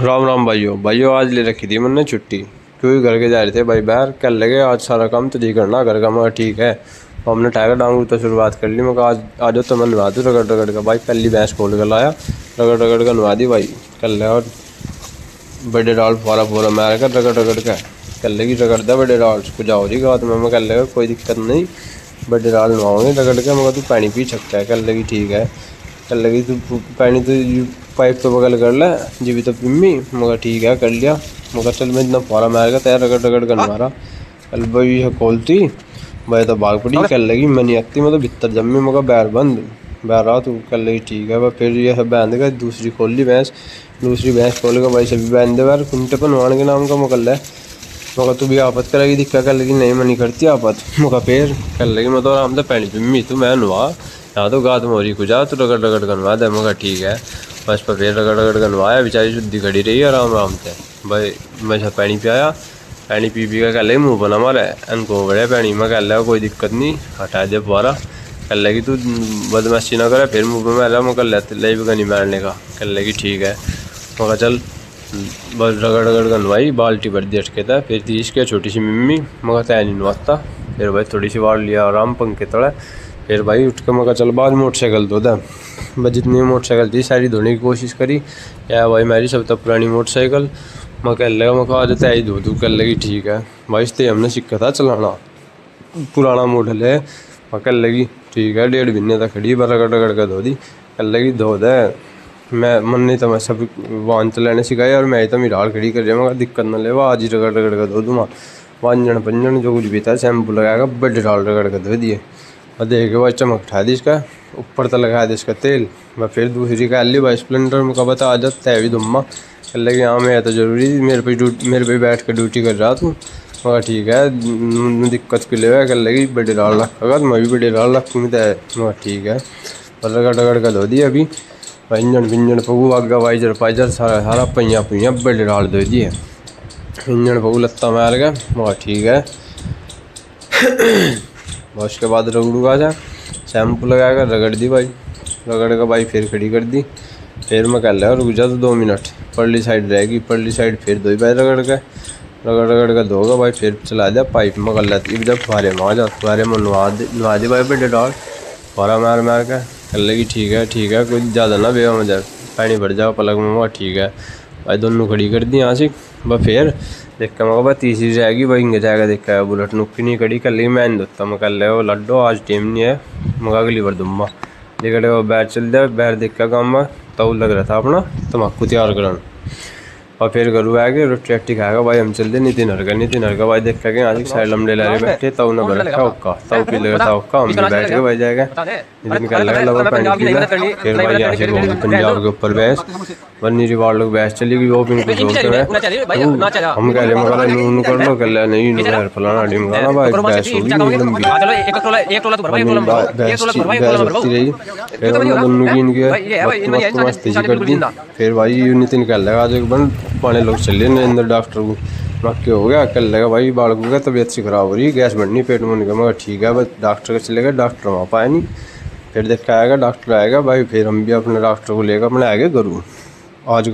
राम राम भाइयों आज ले रखी थी मैंने छुट्टी, क्योंकि घर के जा रहे थे भाई बाहर। कल लगे आज सारा काम तो नहीं करना घर का। मैं ठीक है, तो हमने टाइगर डांगू तो शुरुआत कर ली। मैं आज तो मैं नवा दूँ रगड़ रगड़ का भाई। पहली भैंस खोल कर लाया, रगड़ रगड़ का नवा दी भाई। कल और बड़े डाल फौरा फौरा मार कर रगड़ रगड़ का कल लगी रगड़ दे बड़े डाल को जाओ जी गाँव में। कल लगा कोई दिक्कत नहीं, बड़े डाल नवाओगे रगड़ के। मगर तू पानी पी सकता है। कल लगी ठीक है, कल लगी तू पानी तो पाइप तो बगल कर ले जी भी तो पिम्मी। मगर ठीक है कर लिया। मगर चल मैं इतना फौरा मार गया तैयार रगड़ रगड़ कर मारा। कल भाई है खोलती भाई तो भाग पड़ी। कल लगी मैं नहीं आती, मैं तो भीतर जमी। मगर बैर बंद बैर रहा तू। कल लगी ठीक है भाई। फिर ये है बांध गया, दूसरी खोल ली भैंस। दूसरी भैंस खोल कर भाई सभी बांध दे यार कुंटे पर नवाण के नाम का मुकल है। मगर तू भी आपत करेगी दिक्कत। कर लगी नहीं मैं नहीं करती आपत। मगर फिर कल लगी मैं तो आराम से पैनी पिम्मी तू मैं नवा यहाँ तो गात मोरी को जा तो रगड़ रगड़ करवा दे। मगर ठीक है बस पर फिर रगड़ रगड़ करवाया। बेचारी शुद्धि खड़ी रही आराम आराम से भाई। मैं पानी पियाया, पानी पी के कल मुँह बना मारा इनको बड़े पानी में। कल लगा कोई दिक्कत नहीं हटा दे फुआरा। कल लगी तू बदमाशी ना करे फिर मुँह पर मारा। मैं कल ले भी नहीं मारने का। कल लगी ठीक है, मगर चल बस रगड़ रगड़ गनवाई। बाल्टी भर दी अटके था। फिर थी इसके छोटी सी मम्मी मगर तय नहीं नवाता। फिर भाई थोड़ी सी वाड़ लिया आराम पंखे तड़े। फिर भाई उठ के मगर चल बाद मोटरसाइकिल धो दे। बस जितनी मोटरसाइकिल थी सारी धोने की कोशिश करी। क्या भाई मेरी सब तो पुरानी मोटरसाइकिल। मैं कह लगा मैं आज तय ही धो दूँ। कल लगी ठीक है भाई। इससे हमने सीखा था चलाना, पुराना मॉडल है। मैं कल लगी ठीक है 1.5 महीने तक खड़ी पर रगड़ रगड़ कर धो दी। कल लगी धो दे मैं मन नहीं तो मैं सब वाहन चलाने सिखाया और मैं तो मेरी हाल खड़ी कर रहा। मगर दिक्कत ना ले आज ही रगड़ रगड़ कर धो दूँगा। वांजन पंजन जो कुछ भी था शैम्पू लगाएगा बड़े डाल रगड़ कर धो दिए। और देख के भाई चमक उठा दी इसका, ऊपर तो लगा दी इसका तेल। मैं फिर दूसरी का ली भाई स्प्लेंडर में कब आ जाता है भी दुम्मा। कल लगे हाँ मैं तो जरूरी मेरे पे बैठ कर ड्यूटी कर रहा तू। मगर ठीक है दिक्कत के लिए कल लगी बड़े डाल रखा मैं भी बड़े डाल रखूँ मगर ठीक है। और रगड़ रगड़ कर धो दिया अभी। इंजन विंजन पगू आगा वाइजर पाइजर सारा सारा पहिया पुइया बड़े डाल दे दिए। इंजन पगू लत्ता मार गया मगर ठीक है। और उसके बाद रगड़ू आ जा शैम्पू लगा कर रगड़ दी भाई। रगड़ कर भाई फिर खड़ी कर दी। फिर मैं कह लिया रुक जा तो 2 मिनट परली साइड रहेगी। परली साइड फिर दो भाई रगड़ रगड़ कर धोगा भाई। फिर चला दिया पाइप में कर लेती जब फुहारे में आ जा। फुहारे में नवा दी भाई बड़े डाल फुहारा मार मार कर। कर लगी ठीक है कोई ज़्यादा ना बेवा में जाए पानी भर जाओ पलक में। ठीक है भाई दोनों खड़ी कर दी यहाँ से। बस फिर देख के मगर तीसरी रहेगी भाई इंगे जाएगा। देखा है बुलेट नुक्की नहीं कड़ी कर ली मैं दोता। मैं कर ले वो लड्डो आज टाइम नहीं है मगर अगली बार दूँगा। लेकिन वो बैर चल जाए बैर देख के काम में तो लग रहा था अपना तम्बाकू तैयार कराना। और फिर घरू आएगा रोटी रट्टी खाएगा भाई। हम चलते नितिन हर का भाई देख के आज साइड लमडे ला रहे बैठे तब ना बैठा उक्का तब पी लगा था उक्का। हम भी बैठ के भाई जाएगा नितिन कर लगा लगा पानी पी लिया। फिर भाई यहाँ से पंजाब के ऊपर भैंस बन्नी रिवार लोग भैंस चली गई। वो भी कुछ बोलते हैं हम कह रहे मगर नू कर लो कर लिया नहीं नू यार फलाना डिमगाना भाई भैंस होगी लंबी रही। फिर दोनों गिन के मस्ती कर दी। फिर भाई नितिन कह लगा आज बन पाने लोग चले नरेंद्र डॉक्टर को मक्के हो गया। कल लगा भाई बालकों का तबीयत सी खराब हो रही गैस बढ़नी पेट में निकल। मगर ठीक है बस डॉक्टर का चलेगा डॉक्टर वहाँ पाया नहीं। फिर देखा आएगा डॉक्टर आएगा भाई। फिर हम भी अपने डॉक्टर को लेकर अपने आगे करूँ आज